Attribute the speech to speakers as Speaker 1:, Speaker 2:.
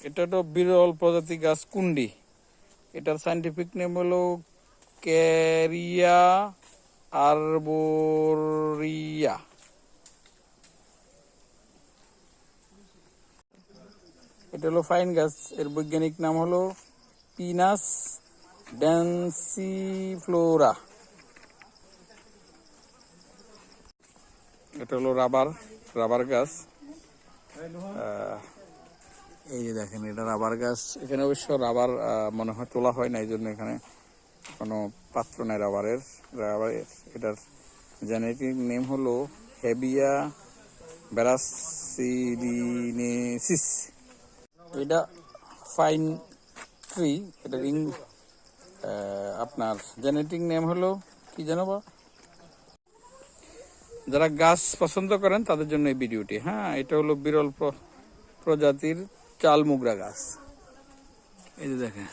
Speaker 1: এটা তো বিরল প্রজাতি গাছ কুন্ডি। এটার সাইন্টিফিক নেম হলো ক্যারিয়া আরবোরিয়া। এটা হলো ফাইন গাছ। এর বৈজ্ঞানিক নাম হলো পিনাস ডেন্সিফ্লোরা। এটা হলো রাবার গাছ। এই যে দেখেন, এটা রাবার গাছ। এখানে অবশ্য রাবার মনে হয় তোলা হয় না, এই জন্য এখানে কোনো পাত্র নেই রাবারের। এটার জেনেটিক নেম হলো হেবিয়া ব্যারাসিলিনেসিস। এটা ফাইন ট্রি। এটার আপনার জেনেটিক নেম হলো কি জানো বা? যারা গাছ পছন্দ করেন তাদের জন্য এই ভিডিওটি। হ্যাঁ, এটা হলো বিরল প্রজাতির চালমুগরা গাছ। এই যে দেখেন।